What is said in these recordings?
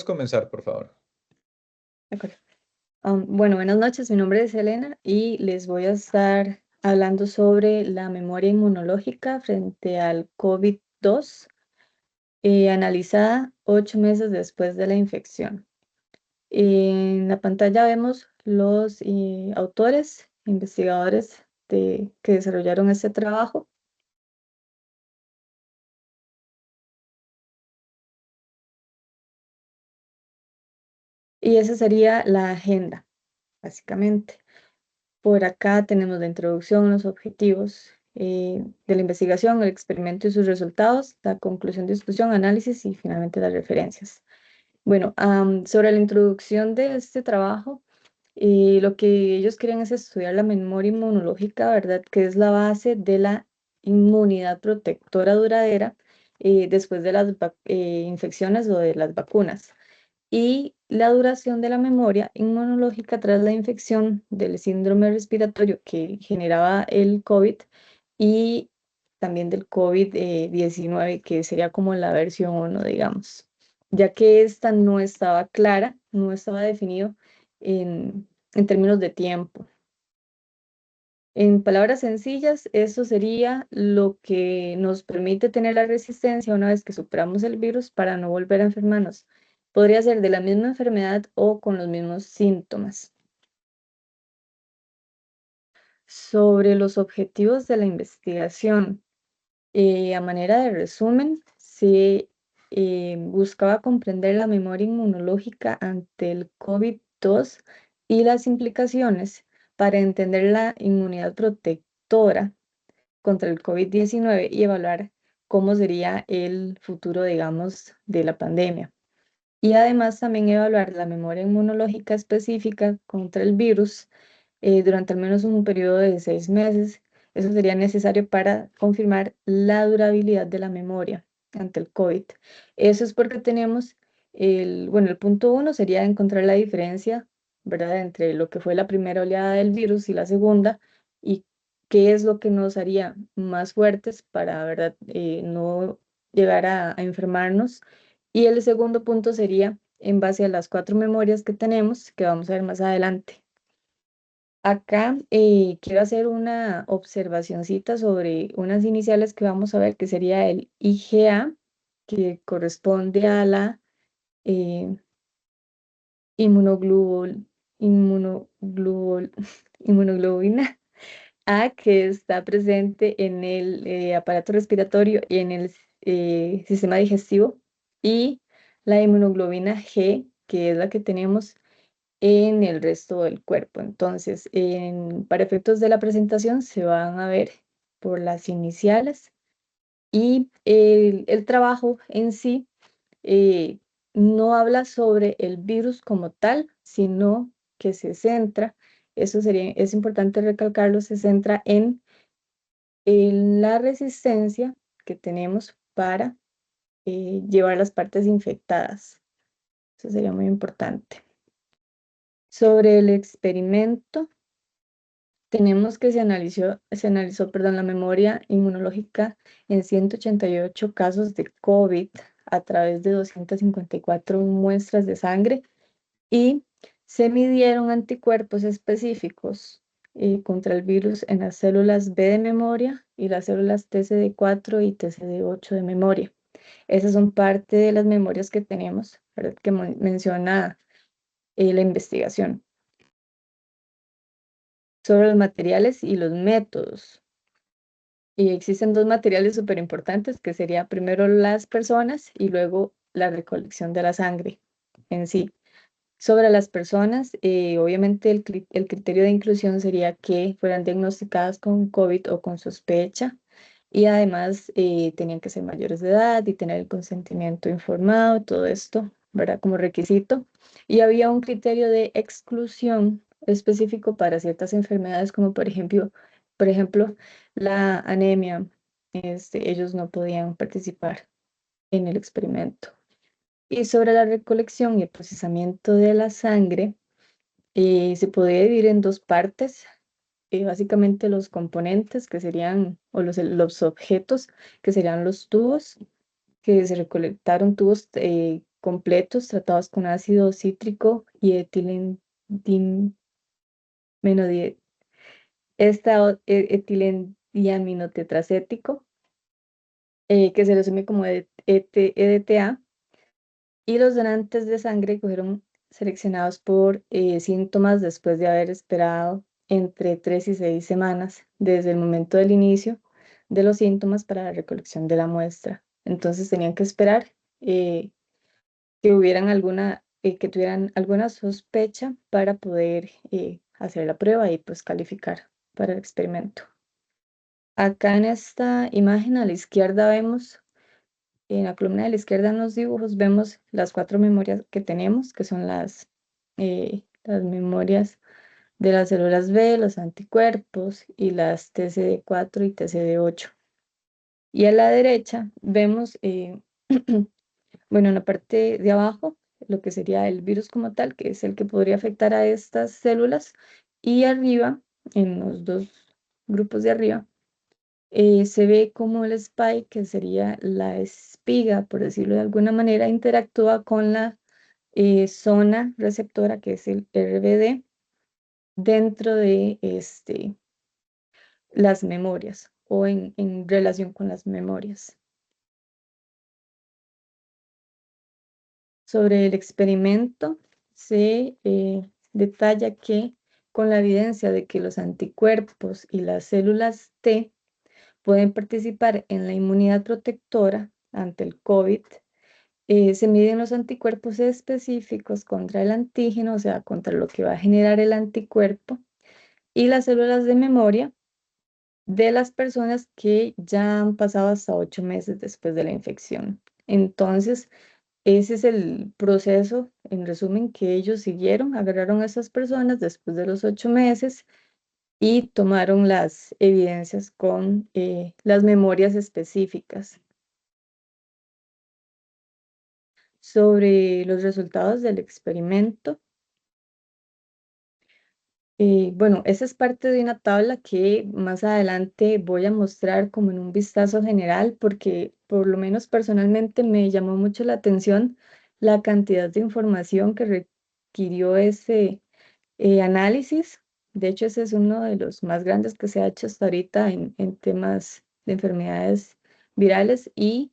comenzar, por favor. De acuerdo. Bueno, buenas noches, mi nombre es Elena y les voy a estar hablando sobre la memoria inmunológica frente al COVID-2, analizada 8 meses después de la infección. En la pantalla vemos los autores, investigadores que desarrollaron este trabajo, y esa sería la agenda, básicamente. Por acá tenemos la introducción, los objetivos de la investigación, el experimento y sus resultados, la conclusión, discusión, análisis y finalmente las referencias. Bueno, sobre la introducción de este trabajo, lo que ellos quieren es estudiar la memoria inmunológica, ¿verdad? Que es la base de la inmunidad protectora duradera después de las infecciones o de las vacunas, y la duración de la memoria inmunológica tras la infección del síndrome respiratorio que generaba el COVID, y también del COVID-19, que sería como la versión 1, digamos, ya que esta no estaba clara, no estaba definido en términos de tiempo. En palabras sencillas, eso sería lo que nos permite tener la resistencia una vez que superamos el virus para no volver a enfermarnos. Podría ser de la misma enfermedad o con los mismos síntomas. Sobre los objetivos de la investigación, a manera de resumen, se buscaba comprender la memoria inmunológica ante el COVID-2 y las implicaciones para entender la inmunidad protectora contra el COVID-19 y evaluar cómo sería el futuro, digamos, de la pandemia. Y además también evaluar la memoria inmunológica específica contra el virus durante al menos un periodo de 6 meses. Eso sería necesario para confirmar la durabilidad de la memoria ante el COVID. Eso es porque tenemos bueno, el punto uno sería encontrar la diferencia, ¿verdad?, entre lo que fue la primera oleada del virus y la segunda, y qué es lo que nos haría más fuertes para, ¿verdad?, no llegar a enfermarnos. Y el segundo punto sería en base a las 4 memorias que tenemos, que vamos a ver más adelante. Acá quiero hacer una observacioncita sobre unas iniciales que vamos a ver, que sería el IgA, que corresponde a la eh, inmunoglobul, inmunoglobul- inmunoglobulina A, que está presente en el aparato respiratorio y en el sistema digestivo, y la inmunoglobina G, que es la que tenemos en el resto del cuerpo. Entonces, para efectos de la presentación se van a ver por las iniciales, y el trabajo en sí eh, no habla sobre el virus como tal, sino que se centra, es importante recalcarlo, se centra en la resistencia que tenemos para llevar las partes infectadas. Eso sería muy importante. Sobre el experimento, tenemos que se analizó, perdón, la memoria inmunológica en 188 casos de COVID a través de 254 muestras de sangre, y se midieron anticuerpos específicos contra el virus en las células B de memoria y las células TCD4 y TCD8 de memoria. Esas son parte de las memorias que tenemos, ¿verdad?, que menciona la investigación. Sobre los materiales y los métodos. Y existen dos materiales súper importantes, que sería primero las personas y luego la recolección de la sangre en sí. Sobre las personas, obviamente el criterio de inclusión sería que fueran diagnosticadas con COVID o con sospecha, y además tenían que ser mayores de edad y tener el consentimiento informado, todo esto, ¿verdad?, como requisito. Y había un criterio de exclusión específico para ciertas enfermedades, como por ejemplo, la anemia. Ellos no podían participar en el experimento. Y sobre la recolección y el procesamiento de la sangre, se podría dividir en dos partes. Básicamente los componentes, que serían, o los objetos, que serían los tubos, que se recolectaron tubos completos tratados con ácido cítrico y etilendimenodie- etilendiaminotetracético, que se resume como EDTA, y los donantes de sangre fueron seleccionados por síntomas después de haber esperado entre 3 y 6 semanas desde el momento del inicio de los síntomas para la recolección de la muestra. Entonces tenían que esperar que tuvieran alguna sospecha para poder hacer la prueba y pues calificar para el experimento. Acá en esta imagen a la izquierda vemos, en la columna de la izquierda en los dibujos vemos las 4 memorias que tenemos, que son las memorias de las células B, los anticuerpos y las TCD4 y TCD8. Y a la derecha vemos, bueno, en la parte de abajo, lo que sería el virus como tal, que es el que podría afectar a estas células, y arriba, en los dos grupos de arriba, se ve como el spike, que sería la espiga, por decirlo de alguna manera, interactúa con la zona receptora, que es el RBD, dentro de las memorias o en relación con las memorias. Sobre el experimento, se detalla que con la evidencia de que los anticuerpos y las células T pueden participar en la inmunidad protectora ante el COVID, se miden los anticuerpos específicos contra el antígeno, o sea, contra lo que va a generar el anticuerpo, y las células de memoria de las personas que ya han pasado hasta 8 meses después de la infección. Entonces, ese es el proceso, en resumen, que ellos siguieron, agarraron a esas personas después de los 8 meses y tomaron las evidencias con las memorias específicas. Sobre los resultados del experimento, bueno, esa es parte de una tabla que más adelante voy a mostrar como en un vistazo general, porque por lo menos personalmente me llamó mucho la atención la cantidad de información que requirió ese análisis. De hecho, ese es uno de los más grandes que se ha hecho hasta ahorita en temas de enfermedades virales, y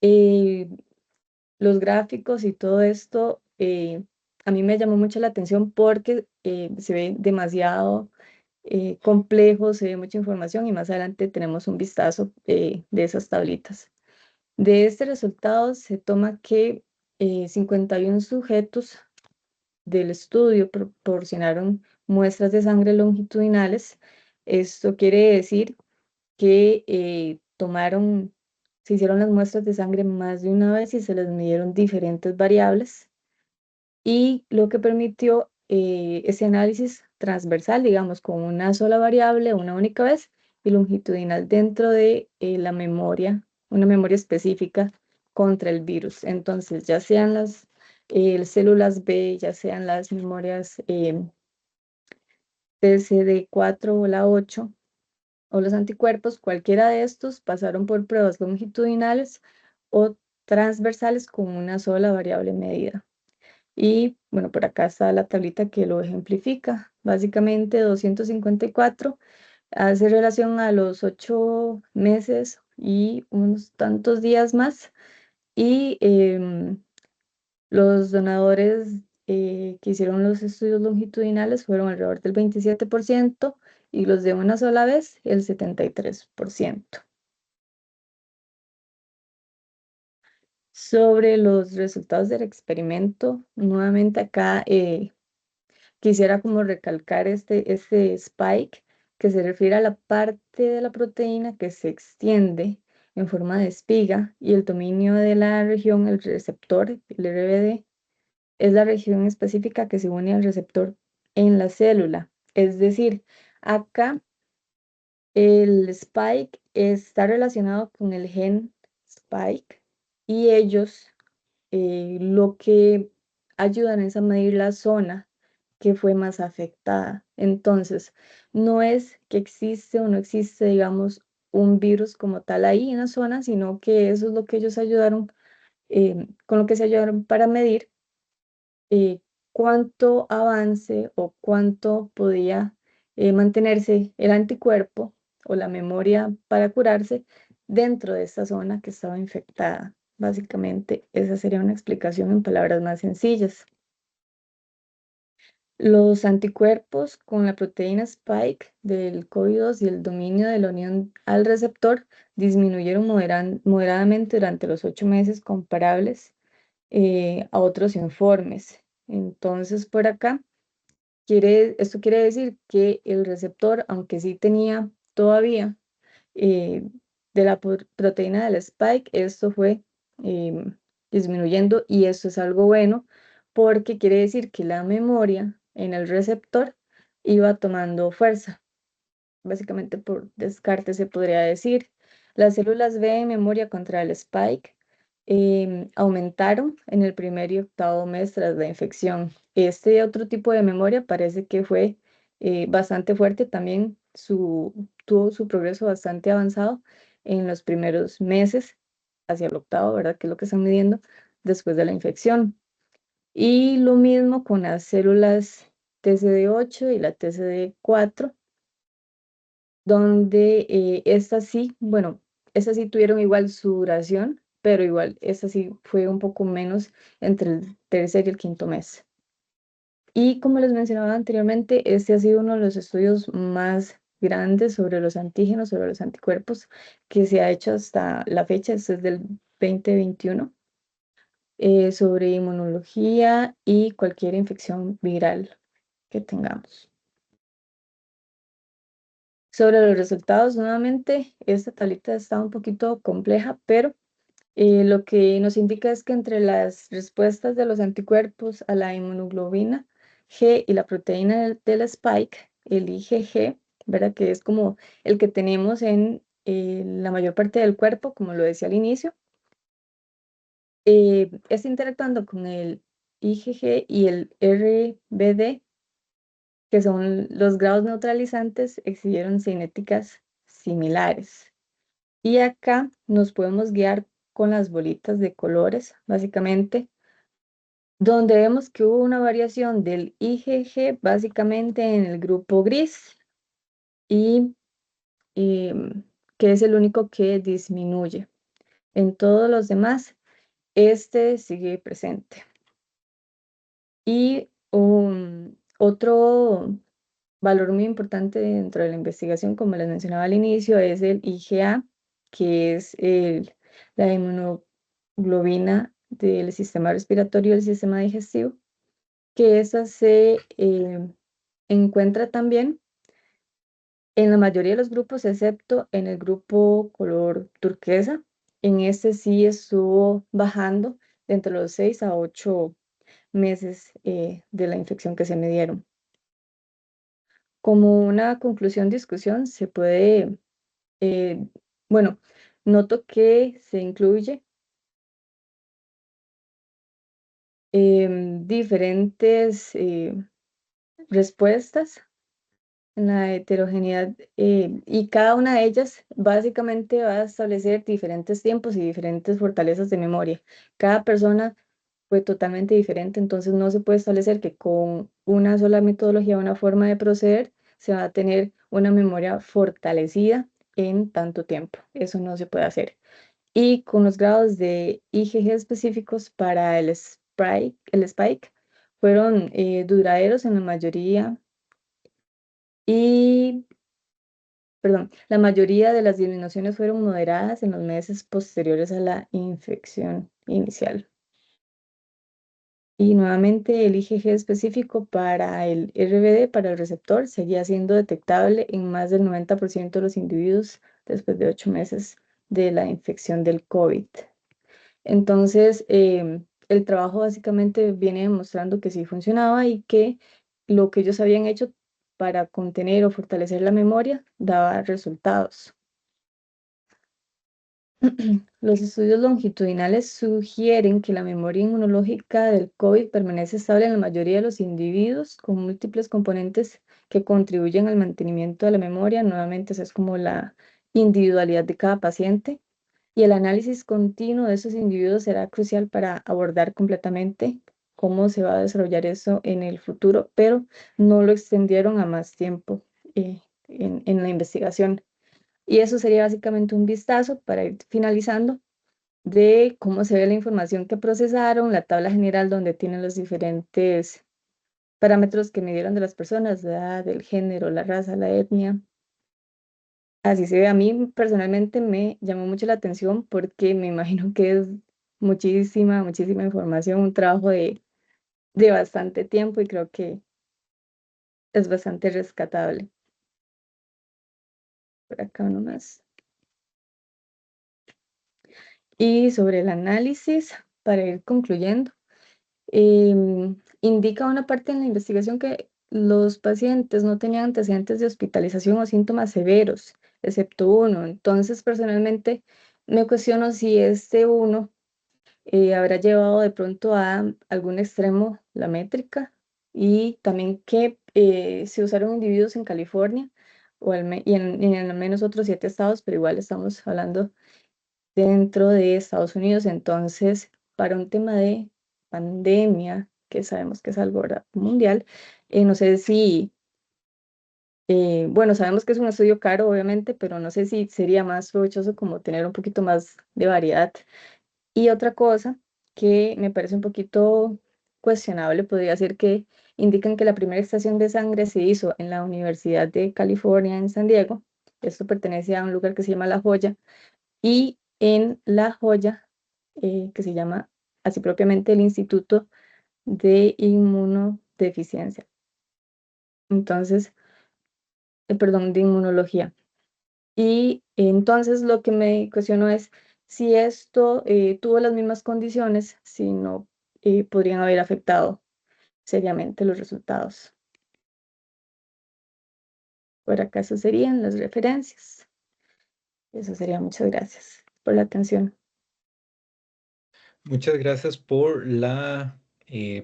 eh, los gráficos y todo esto a mí me llamó mucho la atención porque se ve demasiado complejo, se ve mucha información, y más adelante tenemos un vistazo de esas tablitas. De este resultado se toma que 51 sujetos del estudio proporcionaron muestras de sangre longitudinales. Esto quiere decir que se hicieron las muestras de sangre más de una vez y se les midieron diferentes variables, y lo que permitió ese análisis transversal, digamos, con una sola variable, una única vez, y longitudinal dentro de la memoria, una memoria específica contra el virus. Entonces, ya sean las células B, ya sean las memorias TCD4 o la 8, o los anticuerpos, cualquiera de estos pasaron por pruebas longitudinales o transversales con una sola variable medida. Y bueno, por acá está la tablita que lo ejemplifica. Básicamente 254 hace relación a los 8 meses y unos tantos días más. Y los donadores que hicieron los estudios longitudinales fueron alrededor del 27%, y los de una sola vez el 73%. Sobre los resultados del experimento, nuevamente acá quisiera como recalcar este spike, que se refiere a la parte de la proteína que se extiende en forma de espiga, y el dominio de la región, el receptor, el RBD, es la región específica que se une al receptor en la célula. Es decir, acá el spike está relacionado con el gen spike, y ellos lo que ayudan es a medir la zona que fue más afectada. Entonces, no es que existe o no existe, digamos, un virus como tal ahí en la zona, sino que eso es lo que ellos ayudaron con lo que se ayudaron para medir eh, cuánto avance o cuánto podía mantenerse el anticuerpo o la memoria para curarse dentro de esta zona que estaba infectada. Básicamente, esa sería una explicación en palabras más sencillas. Los anticuerpos con la proteína Spike del COVID-2 y el dominio de la unión al receptor disminuyeron moderadamente durante los 8 meses comparables a otros informes. Entonces, por acá, esto quiere decir que el receptor, aunque sí tenía todavía eh, de la proteína del spike, esto fue disminuyendo y esto es algo bueno porque quiere decir que la memoria en el receptor iba tomando fuerza. Básicamente por descarte se podría decir. Las células B en memoria contra el spike aumentaron en el primer y octavo mes tras la infección. Este otro tipo de memoria parece que fue bastante fuerte, también tuvo su progreso bastante avanzado en los primeros meses, hacia el octavo, ¿verdad? Que es lo que están midiendo después de la infección. Y lo mismo con las células TCD8 y la TCD4 donde estas sí, bueno, estas sí tuvieron igual su duración, pero igual, esta sí fue un poco menos entre el tercer y el quinto mes. Y como les mencionaba anteriormente, este ha sido uno de los estudios más grandes sobre los antígenos, sobre los anticuerpos, que se ha hecho hasta la fecha, este es del 2021, sobre inmunología y cualquier infección viral que tengamos. Sobre los resultados, nuevamente, esta tablita está un poquito compleja, pero lo que nos indica es que entre las respuestas de los anticuerpos a la inmunoglobina G y la proteína del spike, el IgG, ¿verdad? Que es como el que tenemos en la mayor parte del cuerpo, como lo decía al inicio, está interactuando con el IgG y el RBD, que son los grados neutralizantes, exhibieron cinéticas similares. Y acá nos podemos guiar con las bolitas de colores, básicamente, donde vemos que hubo una variación del IgG básicamente en el grupo gris y que es el único que disminuye. En todos los demás, este sigue presente. Y otro valor muy importante dentro de la investigación, como les mencionaba al inicio, es el IgA, que es la inmunoglobina del sistema respiratorio y del sistema digestivo, que esa se encuentra también en la mayoría de los grupos, excepto en el grupo color turquesa. En este sí estuvo bajando entre los 6 a 8 meses de la infección que se me dieron. Como una conclusión, discusión, se puede, eh, bueno, noto que se incluye diferentes respuestas en la heterogeneidad y cada una de ellas básicamente va a establecer diferentes tiempos y diferentes fortalezas de memoria. Cada persona fue totalmente diferente, entonces no se puede establecer que con una sola metodología, una forma de proceder, se va a tener una memoria fortalecida en tanto tiempo. Eso no se puede hacer. Y con los grados de IgG específicos para el spike fueron duraderos en la mayoría y, perdón, la mayoría de las disminuciones fueron moderadas en los meses posteriores a la infección inicial. Y nuevamente el IgG específico para el RBD, para el receptor, seguía siendo detectable en más del 90% de los individuos después de 8 meses de la infección del COVID. Entonces, el trabajo básicamente viene demostrando que sí funcionaba y que lo que ellos habían hecho para contener o fortalecer la memoria daba resultados. Los estudios longitudinales sugieren que la memoria inmunológica del COVID permanece estable en la mayoría de los individuos con múltiples componentes que contribuyen al mantenimiento de la memoria. Nuevamente, esa es como la individualidad de cada paciente. y el análisis continuo de esos individuos será crucial para abordar completamente cómo se va a desarrollar eso en el futuro, pero no lo extendieron a más tiempo en la investigación. Y eso sería básicamente un vistazo para ir finalizando de cómo se ve la información que procesaron, la tabla general donde tienen los diferentes parámetros que midieron de las personas, la edad, el género, la raza, la etnia. Así se ve. A mí personalmente me llamó mucho la atención porque me imagino que es muchísima, muchísima información, un trabajo de bastante tiempo y creo que es bastante rescatable. Por acá nomás. Y sobre el análisis, para ir concluyendo, indica una parte en la investigación que los pacientes no tenían antecedentes de hospitalización o síntomas severos, excepto uno. Entonces, personalmente, me cuestiono si este uno habrá llevado de pronto a algún extremo la métrica y también que se usaron individuos en California y en al menos otros 7 estados, pero igual estamos hablando dentro de Estados Unidos. Entonces, para un tema de pandemia, que sabemos que es algo, ¿verdad?, mundial, no sé si, bueno, sabemos que es un estudio caro, obviamente, pero no sé si sería más provechoso como tener un poquito más de variedad. Y otra cosa que me parece un poquito cuestionable podría ser que indican que la primera extracción de sangre se hizo en la Universidad de California en San Diego. Esto pertenece a un lugar que se llama La Joya y en La Joya, que se llama así propiamente el Instituto de Inmunodeficiencia. Entonces, perdón, de inmunología. Y entonces lo que me cuestiono es si esto tuvo las mismas condiciones, si no podrían haber afectado seriamente los resultados. Por acá eso serían las referencias. Eso sería. Muchas gracias por la atención. Muchas gracias por la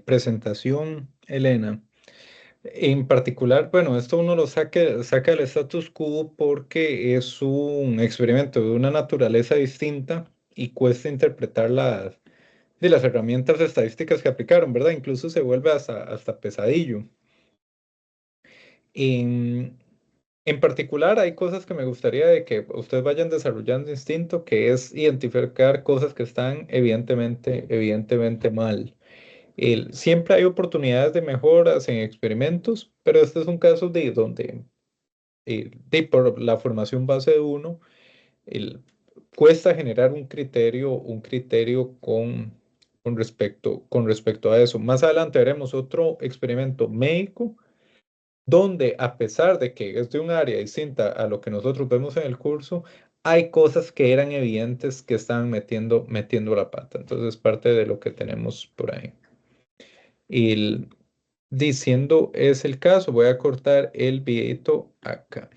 presentación, Elena. En particular, bueno, esto uno lo saca del status quo porque es un experimento de una naturaleza distinta y cuesta interpretar de las herramientas estadísticas que aplicaron, ¿verdad? Incluso se vuelve hasta pesadillo. En, en particular, hay cosas que me gustaría de que ustedes vayan desarrollando instinto, que es identificar cosas que están evidentemente mal. Siempre hay oportunidades de mejoras en experimentos, pero este es un caso de donde, por la formación base de uno, el- cuesta generar un criterio con respecto a eso. Más adelante veremos otro experimento médico donde, a pesar de que es de un área distinta a lo que nosotros vemos en el curso, hay cosas que eran evidentes que estaban metiendo la pata. Entonces, parte de lo que tenemos por ahí. Y diciendo es el caso, voy a cortar el videito acá.